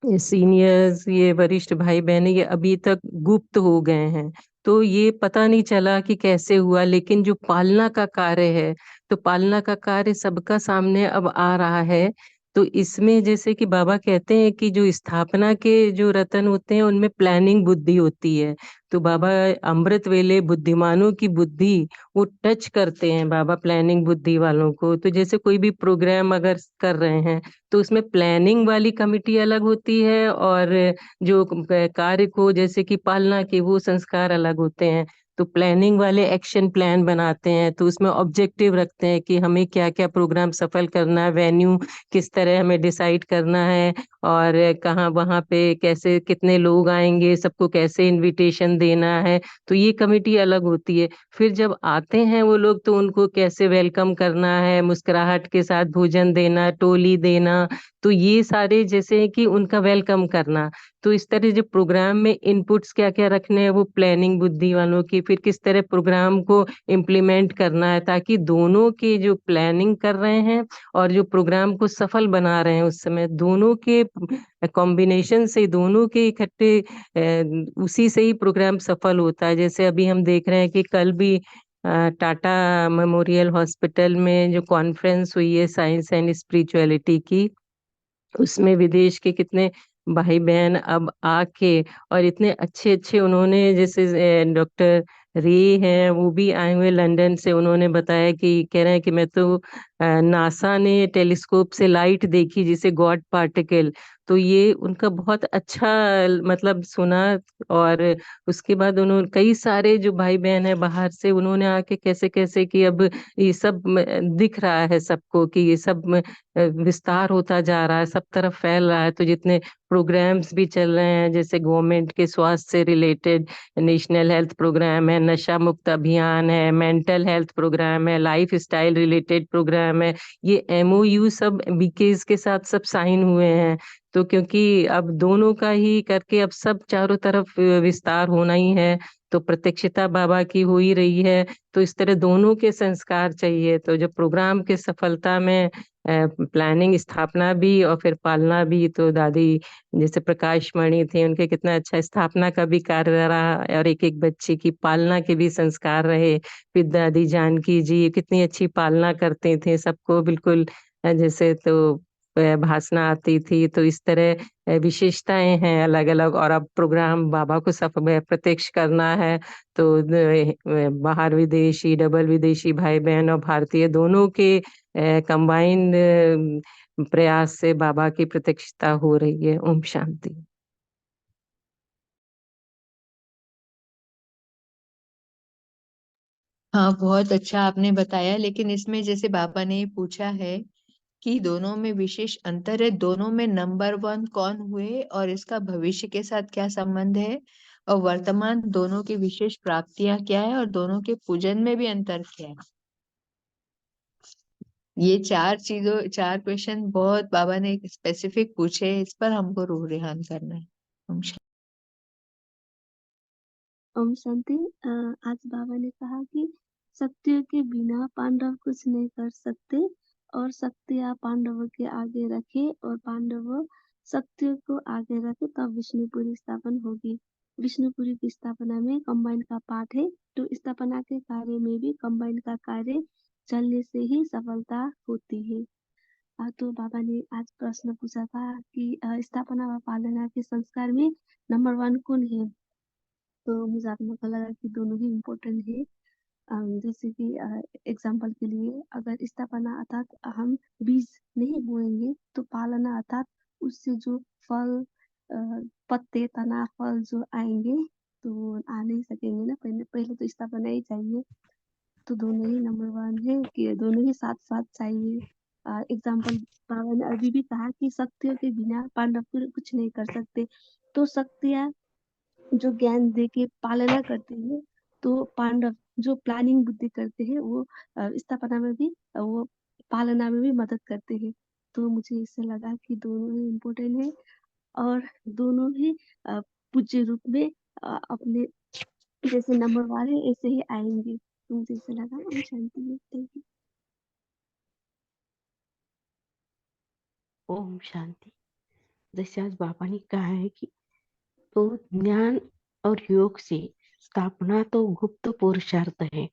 सीनियर्स, ये वरिष्ठ भाई बहन, ये अभी तक गुप्त हो गए हैं, तो ये पता नहीं चला कि कैसे हुआ। लेकिन जो पालना का कार्य है, तो पालना का कार्य सबका सामने अब आ रहा है। तो इसमें जैसे कि बाबा कहते हैं कि जो स्थापना के जो रतन होते हैं, उनमें प्लानिंग बुद्धि होती है। तो बाबा अमृत वेले बुद्धिमानों की बुद्धि वो टच करते हैं, बाबा प्लानिंग बुद्धि वालों को। तो जैसे कोई भी प्रोग्राम अगर कर रहे हैं, तो उसमें प्लानिंग वाली कमिटी अलग होती है, और जो कार्य को जैसे कि पालना के वो संस्कार अलग होते हैं। तो प्लानिंग वाले एक्शन प्लान बनाते हैं, तो उसमें ऑब्जेक्टिव रखते हैं कि हमें क्या क्या प्रोग्राम सफल करना है, वेन्यू किस तरह हमें डिसाइड करना है, और कहाँ वहाँ पे कैसे कितने लोग आएंगे, सबको कैसे इनविटेशन देना है। तो ये कमेटी अलग होती है। फिर जब आते हैं वो लोग, तो उनको कैसे वेलकम करना है, मुस्कुराहट के साथ भोजन देना, टोली देना, तो ये सारे जैसे है कि उनका वेलकम करना। तो इस तरह जो प्रोग्राम में इनपुट्स क्या क्या रखने हैं, वो प्लानिंग बुद्धि वालों की। फिर किस तरह प्रोग्राम को इम्प्लीमेंट करना है, ताकि दोनों की जो प्लानिंग कर रहे हैं और जो प्रोग्राम को सफल बना रहे हैं, उस समय दोनों के कॉम्बिनेशन से, दोनों के इकट्ठे उसी से ही प्रोग्राम सफल होता है। जैसे अभी हम देख रहे हैं कि कल भी टाटा मेमोरियल हॉस्पिटल में जो कॉन्फ्रेंस हुई है साइंस एंड स्पिरिचुअलिटी की, उसमें विदेश के कितने भाई बहन अब आके, और इतने अच्छे अच्छे उन्होंने, जैसे डॉक्टर रे हैं, वो भी आए हुए लंदन से। उन्होंने बताया कि कह रहे हैं कि मैं तो नासा ने टेलीस्कोप से लाइट देखी जिसे गॉड पार्टिकल। तो ये उनका बहुत अच्छा मतलब सुना। और उसके बाद उन्होंने कई सारे जो भाई बहन है बाहर से, उन्होंने आके कैसे कैसे कि अब ये सब दिख रहा है सबको कि ये सब विस्तार होता जा रहा है, सब तरफ फैल रहा है। तो जितने प्रोग्राम्स भी चल रहे हैं, जैसे गवर्नमेंट के स्वास्थ्य से रिलेटेड नेशनल हेल्थ प्रोग्राम है, नशा मुक्त अभियान है, मेंटल हेल्थ प्रोग्राम है, लाइफ स्टाइल रिलेटेड प्रोग्राम है, ये MOU सब बीकेज के साथ सब साइन हुए हैं। तो क्योंकि अब दोनों का ही करके अब सब चारों तरफ विस्तार होना ही है, तो प्रत्यक्षता बाबा की हो ही रही है। तो इस तरह दोनों के संस्कार चाहिए। तो जो प्रोग्राम के सफलता में प्लानिंग, स्थापना भी और फिर पालना भी, तो दादी जैसे प्रकाश मणि थे, उनके कितना अच्छा स्थापना का भी कार्य रहा, और एक एक बच्चे की पालना के भी संस्कार रहे। फिर दादी जानकी जी कितनी अच्छी पालना करते थे सबको, बिल्कुल जैसे तो भाषण आती थी। तो इस तरह विशेषताएं हैं अलग अलग। और अब प्रोग्राम बाबा को सफल प्रत्यक्ष करना है, तो बाहर विदेशी, डबल विदेशी भाई बहन और भारतीय दोनों के कंबाइंड प्रयास से बाबा की प्रत्यक्षता हो रही है। ओम शांति। हाँ, बहुत अच्छा आपने बताया। लेकिन इसमें जैसे बाबा ने पूछा है कि दोनों में विशेष अंतर है, दोनों में नंबर 1 कौन हुए और इसका भविष्य के साथ क्या संबंध है, और वर्तमान दोनों की विशेष प्राप्तियां क्या है, और दोनों के पूजन में भी अंतर क्या है। ये 4 क्वेश्चन बहुत बाबा ने स्पेसिफिक पूछे, इस पर हमको रूह रेहान करना है। ओम शांति। ओम शांति। आज बाबा ने कहा कि सत्य के बिना पांडव कुछ नहीं कर सकते और सत्य पांडवों के आगे रखे और पांडव सत्य को आगे रखे तब विष्णुपुरी स्थापन होगी। विष्णुपुरी की स्थापना में कंबाइन का पाठ है, तो स्थापना के कार्य में भी कंबाइन का कार्य चलने से ही सफलता होती है। तो बाबा ने आज प्रश्न पूछा था कि स्थापना व पालना के संस्कार में नंबर 1 कौन है? तो मुझे आत्मा को लगा कि दोनों ही इम्पोर्टेंट है। जैसे कि एग्जाम्पल के लिए अगर स्थापना अर्थात हम बीज नहीं बोएंगे तो पालना अर्थात उससे जो फल पत्ते तना फल जो आएंगे तो आ नहीं सकेंगे ना। पहले पहले तो स्थापना ही चाहिए। तो दोनों ही नंबर 1 है कि दोनों ही साथ साथ चाहिए। एग्जाम्पल बाबा ने अभी भी कहा कि सत्य के बिना पांडव कुछ नहीं कर सकते। तो सत्य जो ज्ञान दे के पालना करते हैं तो पांडव जो प्लानिंग बुद्धि करते हैं वो स्थापना में भी वो पालना में भी मदद करते हैं। तो मुझे इससे लगा कि दोनों ही इम्पोर्टेंट है और दोनों ही पूज्य रूप में अपने जैसे नंबर 1 है ऐसे ही आएंगे। तो मुझे इससे लगा ओम शांति है। Thank you. ओम शांति। जैसे आज बाबा ने कहा है कि तो ज्ञान और योग से स्थापना तो गुप्त पुरुषार्थ है,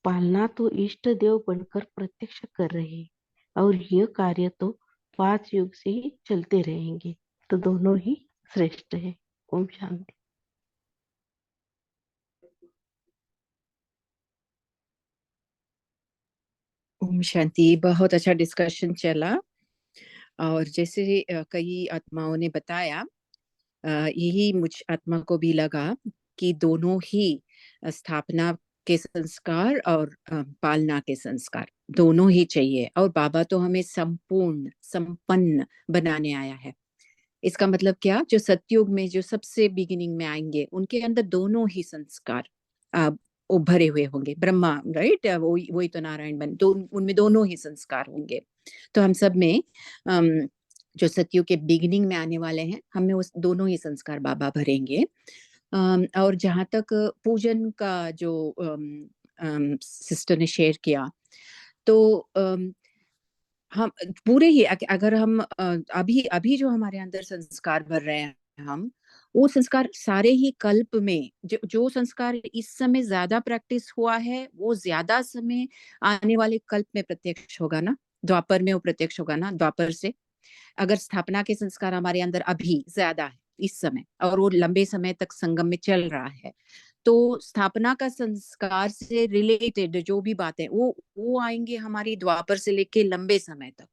पालना तो इष्ट देव बनकर प्रत्यक्ष कर रहे हैं और यह कार्य तो 5 युग से ही चलते रहेंगे। तो दोनों ही श्रेष्ठ है। ओम शांति। ओम शांति। बहुत अच्छा डिस्कशन चला और जैसे कई आत्माओं ने बताया यही मुझ आत्मा को भी लगा कि दोनों ही स्थापना के संस्कार और पालना के संस्कार दोनों ही चाहिए और बाबा तो हमें संपूर्ण संपन्न बनाने आया है। इसका मतलब क्या, जो सतयुग में जो सबसे बिगिनिंग में आएंगे उनके अंदर दोनों ही संस्कार उभरे हुए होंगे। ब्रह्मा राइट, वही तो नारायण बन, तो उनमें दोनों ही संस्कार होंगे। तो हम सब में जो सतयुग के बिगिनिंग में आने वाले हैं हमें उस दोनों ही संस्कार बाबा भरेंगे। और जहाँ तक पूजन का जो सिस्टर ने शेयर किया तो हम पूरे ही अगर हम अभी अभी जो हमारे अंदर संस्कार भर रहे हैं हम, वो संस्कार सारे ही कल्प में जो संस्कार इस समय ज्यादा प्रैक्टिस हुआ है वो ज्यादा समय आने वाले कल्प में प्रत्यक्ष होगा ना। द्वापर में वो प्रत्यक्ष होगा ना, द्वापर से। अगर स्थापना के संस्कार हमारे अंदर अभी ज्यादा है इस समय और वो लंबे समय तक संगम में चल रहा है, तो स्थापना का संस्कार से रिलेटेड जो भी बातें वो आएंगे हमारी द्वापर से लेके लंबे समय तक।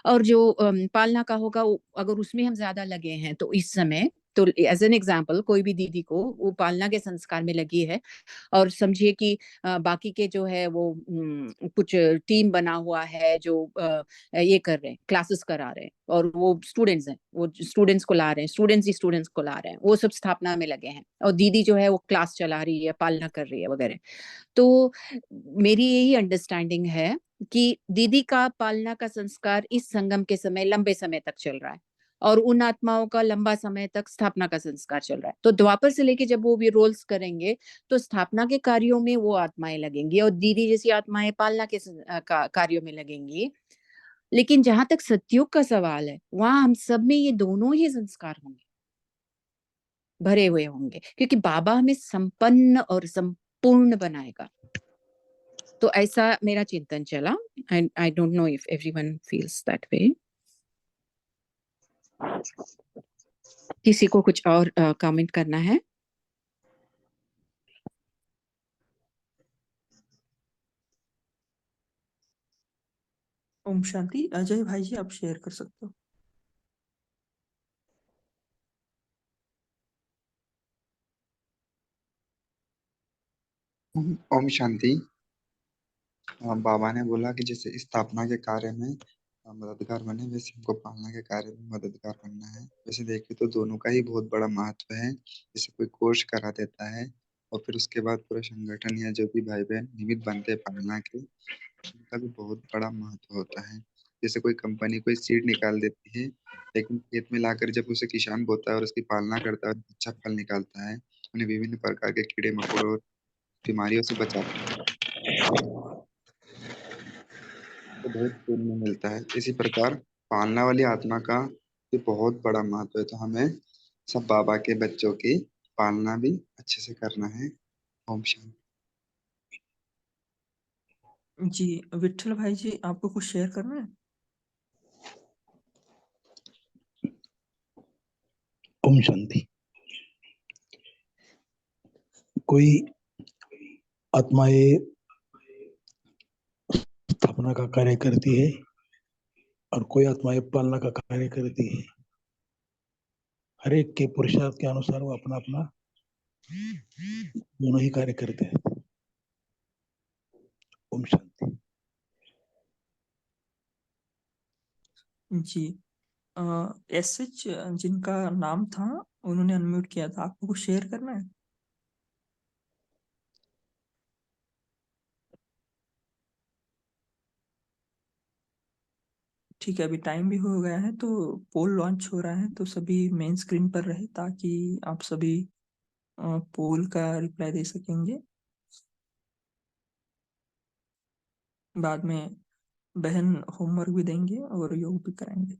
और जो पालना का होगा अगर उसमें हम ज्यादा लगे हैं तो इस समय तो एज एन एग्जाम्पल कोई भी दीदी को वो पालना के संस्कार में लगी है और समझिए कि बाकी के जो है वो कुछ टीम बना हुआ है जो ये कर रहे हैं, क्लासेस करा रहे हैं और वो स्टूडेंट्स हैं, वो स्टूडेंट्स को ला रहे हैं, स्टूडेंट्स ही स्टूडेंट्स को ला रहे हैं, वो सब स्थापना में लगे हैं और दीदी जो है वो क्लास चला रही है, पालना कर रही है वगैरह। तो मेरी यही अंडरस्टैंडिंग है कि दीदी का पालना का संस्कार इस संगम के समय लंबे समय तक चल रहा है और उन आत्माओं का लंबा समय तक स्थापना का संस्कार चल रहा है। तो द्वापर से लेके जब वो भी रोल्स करेंगे तो स्थापना के कार्यों में वो आत्माएं लगेंगी और दीदी जैसी आत्माएं पालना के कार्यों में लगेंगी। लेकिन जहां तक सतयुग का सवाल है वहां हम सब में ये दोनों ही संस्कार होंगे, भरे हुए होंगे, क्योंकि बाबा हमें संपन्न और संपूर्ण बनाएगा। तो ऐसा मेरा चिंतन चला। I don't know if everyone feels that way. किसी को कुछ और कमेंट करना है? ओम शांति। अजय भाई जी आप शेयर कर सकते हो। ओम शांति। बाबा ने बोला कि जैसे स्थापना के कार्य में मददगार बने, वैसे हमको पालना के कार्य में मददगार बनना है। वैसे देखे तो दोनों का ही बहुत बड़ा महत्व है। जैसे कोई कोर्स करा देता है और फिर उसके बाद पूरा संगठन या जो भी भाई बहन निमित्त बनते हैं पालना के, उनका भी बहुत बड़ा महत्व होता है। जैसे कोई कंपनी कोई सीड निकाल देती है, लेकिन खेत में लाकर जब उसे किसान बोता है और उसकी पालना करता है और अच्छा फल निकालता है, उन्हें विभिन्न प्रकार के कीड़े मकोड़ों और बीमारियों से बचाता है, तो बहुत पुण्य मिलता है। इसी प्रकार पालना वाली आत्मा का भी बहुत बड़ा महत्व है, तो हमें सब बाबा के बच्चों की पालना भी अच्छे से करना है। ओम शांति। जी विठल भाई जी, आपको कुछ शेयर करना है? ओम शांति। कोई आत्माएं स्थापना का कार्य करती है और कोई आत्माएं पालना का कार्य करती है। हर एक के पुरुषार्थ के अनुसार वो अपना अपना दोनों ही कार्य करते हैं। ओम शांति। जी एसएच जिनका नाम था उन्होंने अनम्यूट किया था, आपको कुछ शेयर करना है? ठीक है, अभी टाइम भी हो गया है, तो पोल लॉन्च हो रहा है, तो सभी मेन स्क्रीन पर रहे ताकि आप सभी पोल का रिप्लाई दे सकेंगे। बाद में बहन होमवर्क भी देंगे और योग भी कराएंगे।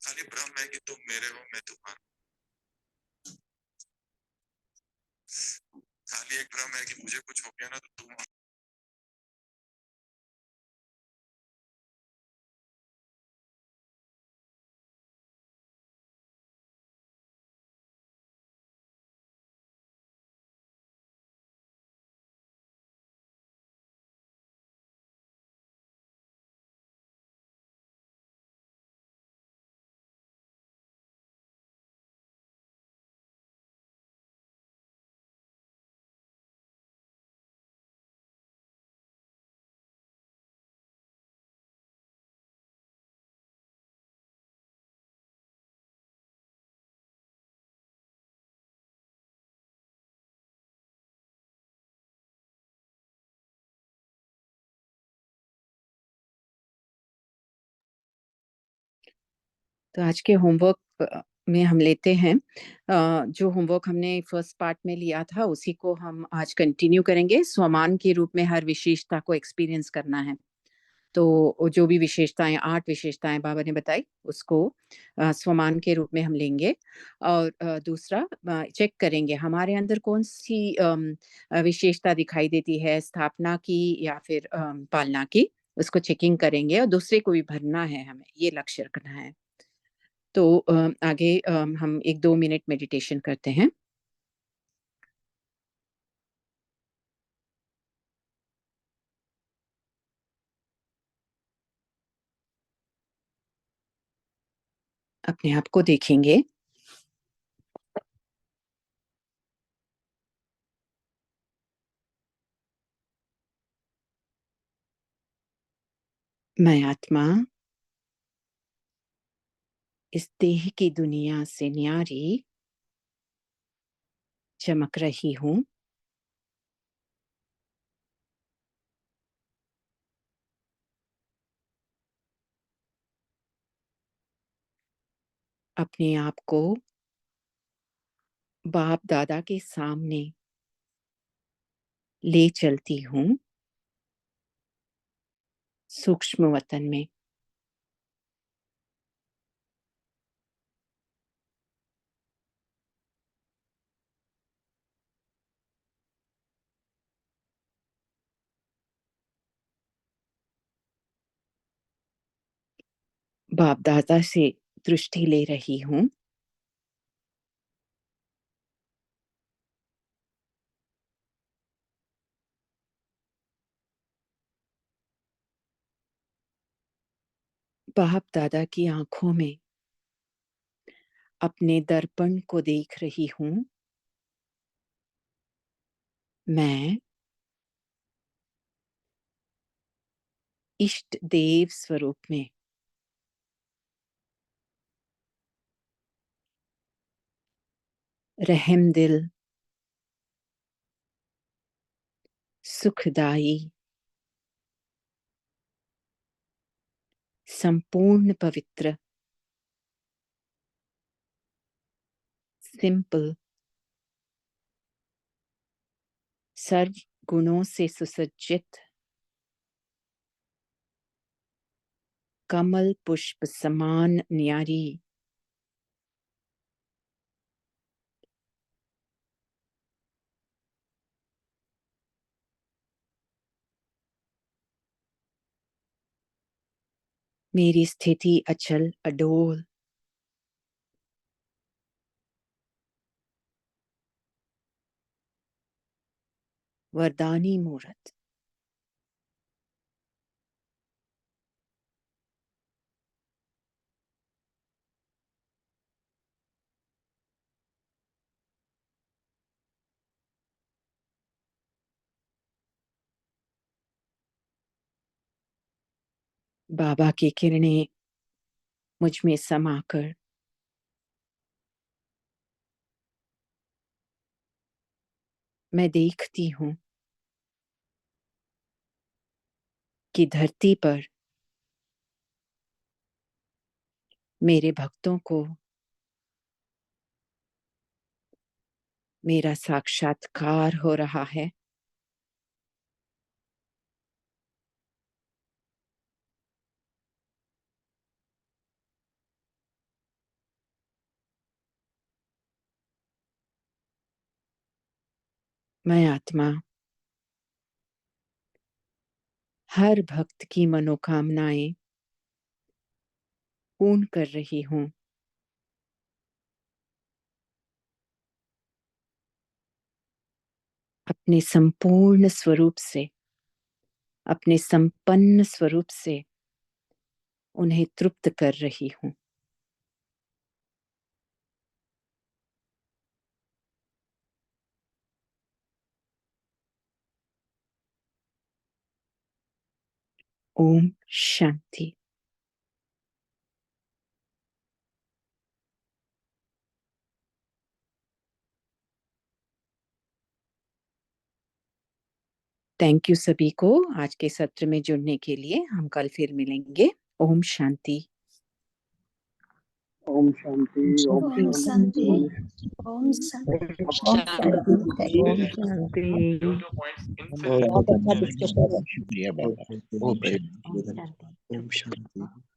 खाली भ्रम है कि तुम मेरे हो मैं तुम्हारा, खाली एक भ्रम है कि मुझे कुछ हो गया ना तो तुम तो आज के होमवर्क में हम लेते हैं जो होमवर्क हमने फर्स्ट पार्ट में लिया था उसी को हम आज कंटिन्यू करेंगे। स्वमान के रूप में हर विशेषता को एक्सपीरियंस करना है। तो वो जो भी विशेषताएं 8 विशेषताएं बाबा ने बताई उसको स्वमान के रूप में हम लेंगे और दूसरा चेक करेंगे हमारे अंदर कौन सी विशेषता दिखाई देती है, स्थापना की या फिर पालना की, उसको चेकिंग करेंगे और दूसरे को भी भरना है, हमें ये लक्ष्य रखना है। तो आगे हम 1-2 मिनट मेडिटेशन करते हैं। अपने आप को देखेंगे। मैं आत्मा इस देह की दुनिया से न्यारी चमक रही हूँ। अपने आप को बाप दादा के सामने ले चलती हूँ, सूक्ष्म वतन में। बाप दादा से दृष्टि ले रही हूँ। बाप दादा की आंखों में अपने दर्पण को देख रही हूँ। मैं इष्ट देव स्वरूप में रहम दिल सुखदाई, संपूर्ण पवित्र, सिंपल, सर्व गुणों से सुसज्जित, कमल पुष्प समान न्यारी, मेरी स्थिति अचल अडोल, वरदानी मूर्त, बाबा की किरणें मुझ में समाकर मैं देखती हूँ कि धरती पर मेरे भक्तों को मेरा साक्षात्कार हो रहा है। मैं आत्मा हर भक्त की मनोकामनाएं पूर्ण कर रही हूँ। अपने संपूर्ण स्वरूप से, अपने संपन्न स्वरूप से उन्हें तृप्त कर रही हूँ। ओम शांति। थैंक यू सभी को आज के सत्र में जुड़ने के लिए। हम कल फिर मिलेंगे। ओम शांति। ओम शांति। ओम ओम शांति। ओम शांति। ओम शांति। बहुत अच्छा डिस्कशन है। शुक्रिया बाबा। ओम शांति। ओम शांति। ओम शांति।